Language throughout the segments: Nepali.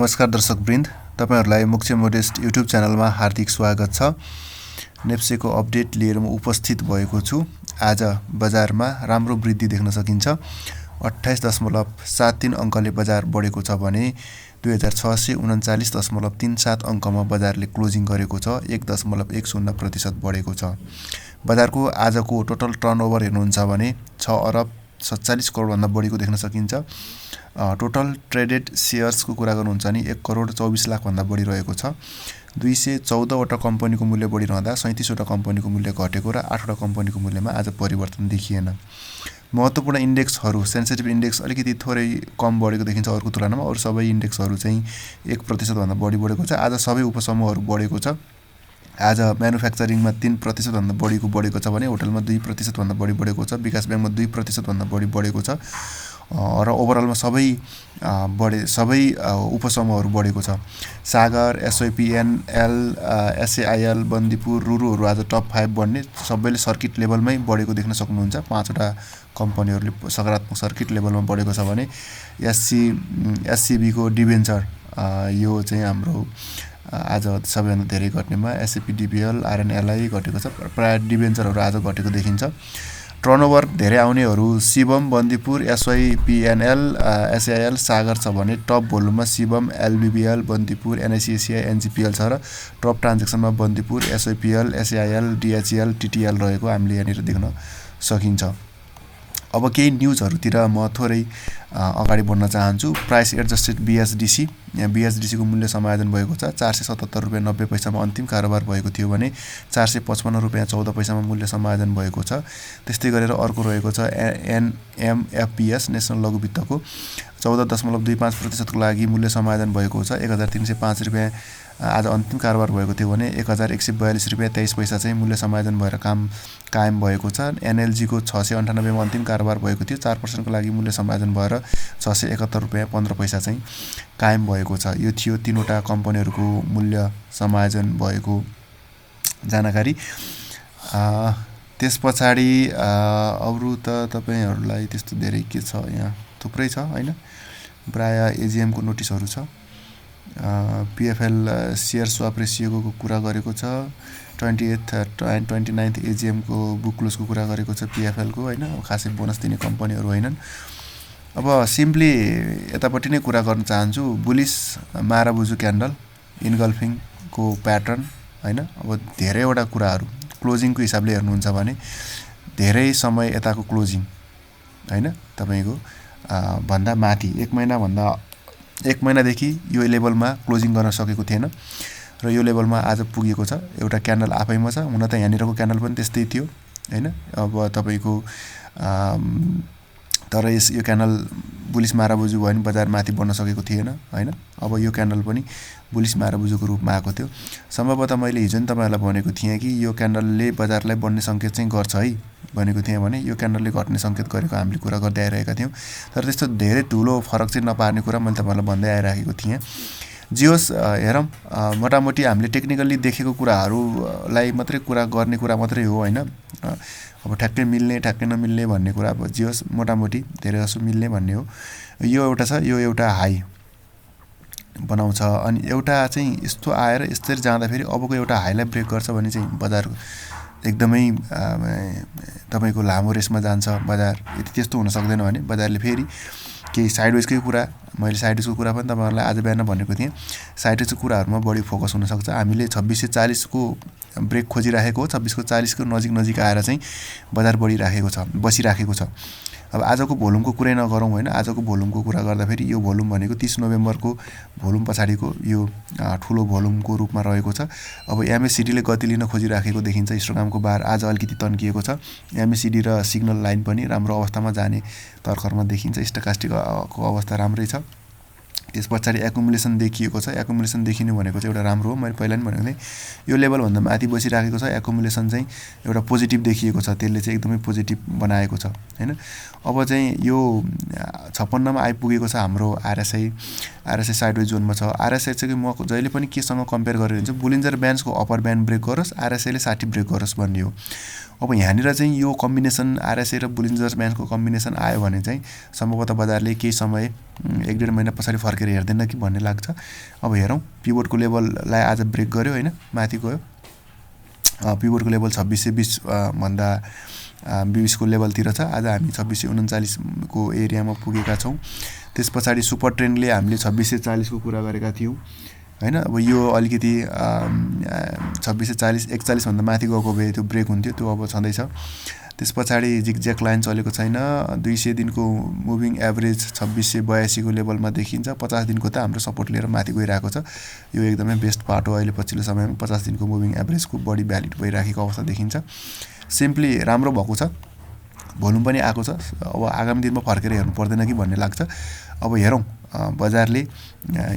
नमस्कार दर्शकवृन्द, तपाईहरुलाई मुख्य मोडेस्ट युट्युब च्यानलमा हार्दिक स्वागत छ। नेप्सेको अपडेट लिएर म उपस्थित भएको छु। आज बजारमा राम्रो वृद्धि देख्न सकिन्छ। 28.73 अङ्कले बजार बढेको छ भने 2639.37 अङ्कमा बजारले क्लोजिङ गरेको छ। 1.10% बढेको छ। बजारको आजको टोटल टर्नओभर हेर्नुहुन्छ भने 6 अरब 47 करोड भन्दा बढीको देख्न सकिन्छ। टोटल ट्रेडेड सेयर्सको कुरा गर्नुहुन्छ भने 1 करोड 24 लाख भन्दा बढी रहेको छ। 214 वटा कम्पनीको मूल्य बढी रहँदा 37 वटा कम्पनीको मूल्य घटेको र 8 वटा कम्पनीको मूल्यमा आज परिवर्तन देखिएन। महत्त्वपूर्ण इन्डेक्सहरू सेन्सिटिभ इन्डेक्स अलिकति थोरै कम बढेको देखिन्छ अरूको तुलनामा। अरू सबै इन्डेक्सहरू चाहिँ 1% भन्दा बढी बढेको छ। आज सबै उपसमूहहरू बढेको छ। आज म्यानुफ्याक्चरिङमा 3% भन्दा बढीको बढेको छ भने होटलमा 2% भन्दा बढी बढेको छ। विकास ब्याङ्कमा 2% भन्दा बढी बढेको छ र ओभरअलमा सबै उपसमूहहरू बढेको छ। सागर, एसओपिएनएल, एसएआइएल, बन्दीपुर, रुरुहरू आज टप 5 बढ्ने, सबैले सर्किट लेभलमै बढेको देख्न सक्नुहुन्छ। 5 वटा कम्पनीहरूले सकारात्मक सर्किट लेभलमा बढेको छ भने एससीबीको डिबेन्चर यो चाहिँ हाम्रो आज सबैभन्दा धेरै घट्नेमा एसएपी डिबिएल, आरएनएलआई घटेको छ। प्राय डिबेन्चरहरू आज घटेको देखिन्छ। टर्नओभर धेरै आउनेहरू शिवम, बन्दीपुर, एसवाईपीएनएल, एसआइएल, सागर छ भने टप भोल्युममा शिवम, एलबिबिएल, बन्दीपुर, एनआइसिएसिआई, एनजिपिएल छ र टप ट्रान्जेक्सनमा बन्दीपुर, एसआइपिएल, एसआइएल, डिएचएल, टिटिएल रहेको हामीले यहाँनिर देख्न सकिन्छ। अब केही न्युजहरूतिर म थोरै अगाडि बढ्न चाहन्छु। प्राइस एडजस्टेड बिएसडिसी, यहाँ बिएसडिसीको मूल्य समायोजन भएको छ। 477 रुपियाँ 90 पैसामा अन्तिम कारोबार भएको थियो भने 455 रुपियाँ 14 पैसामा मूल्य समायोजन भएको छ। त्यस्तै गरेर अर्को रहेको छ एनएमएफपिएस, नेसनल लघु वित्तको 14.25% को लागि मूल्य समायोजन भएको छ। 1305 रुपियाँ आज अन्तिम कारोबार भएको थियो भने 1142 रुपियाँ 23 पैसा चाहिँ मूल्य समायोजन भएर कायम भएको छ। एनएलजीको 698 मा अन्तिम कारोबार भएको थियो। 4% को लागि मूल्य समायोजन भएर 671 रुपियाँ 15 पैसा चाहिँ कायम भएको छ। यो थियो 3 वटा कम्पनीहरूको मूल्य समायोजन भएको जानकारी। त्यस पछाडि अरू त तपाईहरुलाई त्यस्तो धेरै के छ, यहाँ थुप्रै छ हैन। प्राय एजीएमको नोटिसहरू छ। पीएफएल सेयर स्वाप रेसियोको कुरा गरेको छ। 29th एजीएमको बुक क्लोजको कुरा गरेको छ पीएफएलको हैन। खासै बोनस दिने कम्पनीहरू हैनन्। अब सिम्पली यतापट्टि नै कुरा गर्न चाहन्छु। बुलिस माराबुजु क्यान्डल, इनगल्फिङको प्याटर्न हैन। अब धेरैवटा कुराहरू क्लोजिङको हिसाबले हेर्नुहुन्छ भने धेरै समय यताको क्लोजिङ हैन तपाईको भन्दा माथि 1 महिनादेखि यो लेभलमा क्लोजिङ गर्न सकेको थिएन र यो लेभलमा आज पुगेको छ। एउटा क्यान्डल आफैमा छ। हुन त यहाँनिरको क्यान्डल पनि त्यस्तै थियो हैन। अब तपाईको तर यो क्यान्डल बुलिस माराबुजु भयो भने बजार माथि बढ्न सकेको थिएन हैन। अब यो क्यान्डल पनि बुलिस माराबुजुको रूपमा आएको थियो। सम्भवतः मैले हिजो नि तपाईहरुलाई भनेको थिएँ कि यो क्यान्डलले बजारलाई बढ्ने संकेत चाहिँ गर्छ है भनेको थिएँ भने यो क्यान्डलले घट्ने संकेत गरेको हामीले कुरा गर्दै आइरहेका थियौँ। तर त्यस्तो धेरै ठुलो फरक चाहिँ नपार्ने कुरा मैले तपाईहरुलाई भन्दै आइराखेको थिएँ। जियोस् हेरौँ, मोटामोटी हामीले टेक्निकली देखेको कुराहरूलाई मात्रै कुरा गर्ने कुरा मात्रै हो हैन। अब ठ्याक्कै मिल्ने ठ्याक्कै नमिल्ने भन्ने कुरा अब जियोस् मोटामोटी धेरै जसो मिल्ने भन्ने हो। यो एउटा छ, यो एउटा हाई बनाउँछ अनि एउटा चाहिँ यस्तो आएर यसरी जाँदा फेरि अबको एउटा हाईलाई ब्रेक गर्छ भने चाहिँ बजार एकदमै तपाईको लामो रेसमा जान्छ बजार। यदि त्यस्तो हुन सक्दैन भने बजारले फेरि केही साइडवेजकै कुरा, मैले साइडवेजको कुरा पनि तपाईहरुलाई आज बिहान भनेको थिएँ। साइडवेजको कुराहरुमा बढी फोकस हुन सक्छ। हामीले 2640 को ब्रेक खोजिराखेको हो। 26 को 40 को नजिक आएर चाहिँ बजार बसिराखेको छ। अब आजको भोल्युमको कुरै नगरौँ हैन। आजको भोल्युमको कुरा गर्दाखेरि यो भोल्युम भनेको 30 नोभेम्बरको भोल्युम पछाडिको यो ठुलो भोल्युमको रूपमा रहेको छ। अब एमएसिडीले गति लिन खोजिराखेको देखिन्छ। हिस्टोग्रामको बार आज अलिकति तन्किएको छ। एमएसिडी र सिग्नल लाइन पनि राम्रो अवस्थामा जाने तर्खरमा देखिन्छ। स्टोकास्टिकको अवस्था राम्रै छ। त्यस पछाडि एकुमुलेसन देखिएको छ। एकुमुलेसन देखिनु भनेको चाहिँ एउटा राम्रो हो। मैले पहिला पनि भनेको थिएँ यो लेभलभन्दा माथि बसिराखेको छ। एकुमुलेसन चाहिँ एउटा पोजिटिभ देखिएको छ। त्यसले चाहिँ एकदमै पोजिटिभ बनाएको छ हैन। अब चाहिँ यो 56 मा आइपुगेको छ हाम्रो आरएसआई साइडवेज जोनमा छ। आरएसआई चाहिँ म जहिले पनि केसँग कम्पेयर गरेर हिँड्छु, बुलिन्जर ब्यान्ड्सको अप्पर ब्यान्ड ब्रेक गरोस्, आरएसआईले 60 ब्रेक गरोस् भन्ने हो। अब यहाँनिर चाहिँ यो कम्बिनेसन आरएसए र बोलिन्जर ब्यान्डको कम्बिनेसन आयो भने चाहिँ सम्भवतः बजारले केही समय 1-1.5 महिना पछाडि फर्केर हेर्दैन कि भन्ने लाग्छ। अब हेरौँ, पिभटको लेभललाई आज ब्रेक गर्यो होइन, माथि गयो। पिभटको लेभल 2620 भन्दा 20 को लेभलतिर छ। आज हामी 2639 को एरियामा पुगेका छौँ। त्यस पछाडि सुपर ट्रेन्डले हामीले 2640 को कुरा गरेका थियौँ हैन। अब यो अलिकति 2640 41 भन्दा माथि गएको भए त्यो ब्रेक हुन्थ्यो, त्यो अब छँदैछ। त्यस पछाडि जिगज्याग लाइन चलेको छैन। 200 दिनको मुभिङ एभरेज 2682 को लेभलमा देखिन्छ। 50 दिनको त हाम्रो सपोर्ट लिएर माथि गइरहेको छ। यो एकदमै बेस्ट पार्ट हो। अहिले पछिल्लो समयमा 50 दिनको मुभिङ एभरेजको बढी भ्यालिड भइराखेको अवस्था देखिन्छ। सिम्पली राम्रो भएको छ, भोल्युम पनि आएको छ। अब आगामी दिनमा फर्केर हेर्नु पर्दैन कि भन्ने लाग्छ। अब हेरौँ, बजारले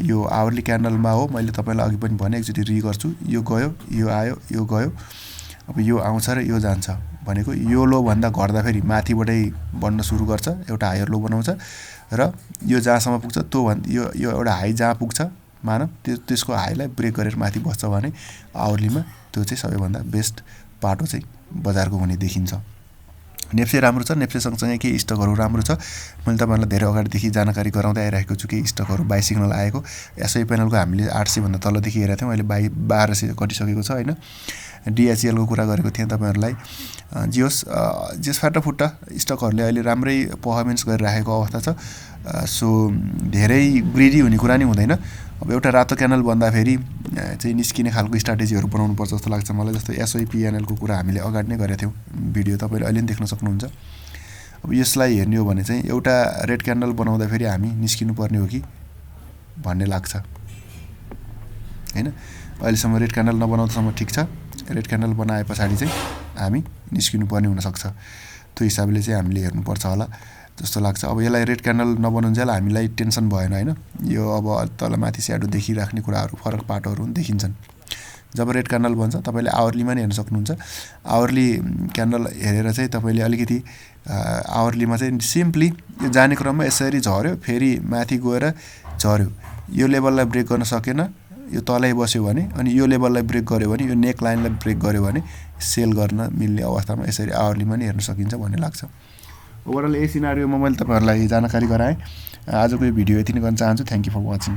यो आवरली क्यान्डलमा हो, मैले तपाईँलाई अघि पनि भने, एकचोटि गर्छु, यो गयो, यो आयो, यो गयो, अब यो आउँछ र यो जान्छ भनेको यो लो भन्दा घट्दा फेरि माथिबाटै बढ्न सुरु गर्छ, एउटा हायर लो बनाउँछ र यो जहाँसम्म पुग्छ त्यो यो एउटा हाई जहाँ पुग्छ मानव त्यसको हाईलाई ब्रेक गरेर माथि बस्छ भने आवरलीमा त्यो चाहिँ सबैभन्दा बेस्ट पाटो चाहिँ बजारको हुने देखिन्छ। नेप्से राम्रो छ। नेप्से सँगसँगै केही स्टकहरू राम्रो छ। मैले तपाईँहरूलाई धेरै अगाडिदेखि जानकारी गराउँदै आइरहेको छु। केही स्टकहरू बाई सिग्नल आएको, एसआई प्यानलको हामीले 800 भन्दा तलदेखि हेरेको थियौँ, अहिले 1200 कटिसकेको छ होइन। डिएचएलको कुरा गरेको थिएँ तपाईँहरूलाई। जियोस फाटाफुट्टा स्टकहरूले अहिले राम्रै पर्फर्मेन्स गरिराखेको अवस्था छ। सो धेरै ग्रिडी हुने कुरा नि हुँदैन। अब एउटा रातो क्यानल भन्दाखेरि चाहिँ निस्किने खालको स्ट्राटेजीहरू बनाउनुपर्छ जस्तो लाग्छ मलाई। जस्तो एसओई पिएनएलको कुरा हामीले अगाडि नै गरेका थियौँ, भिडियो तपाईँले अहिले पनि देख्न सक्नुहुन्छ। अब यसलाई हेर्ने हो भने चाहिँ एउटा रेड क्यान्डल बनाउँदाखेरि हामी निस्किनु पर्ने हो कि भन्ने लाग्छ हैन। अहिलेसम्म रेड क्यान्डल नबनाउँदासम्म ठिक छ। रेड क्यान्डल बनाए पछाडि चाहिँ हामी निस्किनु पर्ने हुनसक्छ। त्यो हिसाबले चाहिँ हामीले हेर्नुपर्छ होला जस्तो लाग्छ। अब यसलाई रेड क्यान्डल नबनाउन्जेल हामीलाई टेन्सन भएन होइन। यो अब तल माथि स्याडो देखिराख्ने कुराहरू, फरक पाटोहरू देखिन्छन्। जब रेड क्यान्डल बन्छ तपाईँले आवरलीमा नि हेर्न सक्नुहुन्छ। आवरली क्यान्डल हेरेर चाहिँ तपाईँले अलिकति आवरलीमा चाहिँ सिम्पली यो जाने क्रममा यसरी झर्यो, फेरि माथि गएर झर्यो, यो लेभललाई ब्रेक गर्न सकेन, यो तलै बस्यो भने, अनि यो लेभललाई ब्रेक गर्यो भने, यो नेक लाइनलाई ब्रेक गर्यो भने सेल गर्न मिल्ने अवस्थामा यसरी आवरलीमा नि हेर्न सकिन्छ भन्ने लाग्छ। ओभरअल यही सिनारियोमा मैले तपाईँहरूलाई जानकारी गराएँ। आजको यो भिडियो यति नै गर्न चाहन्छु। Thank you for watching.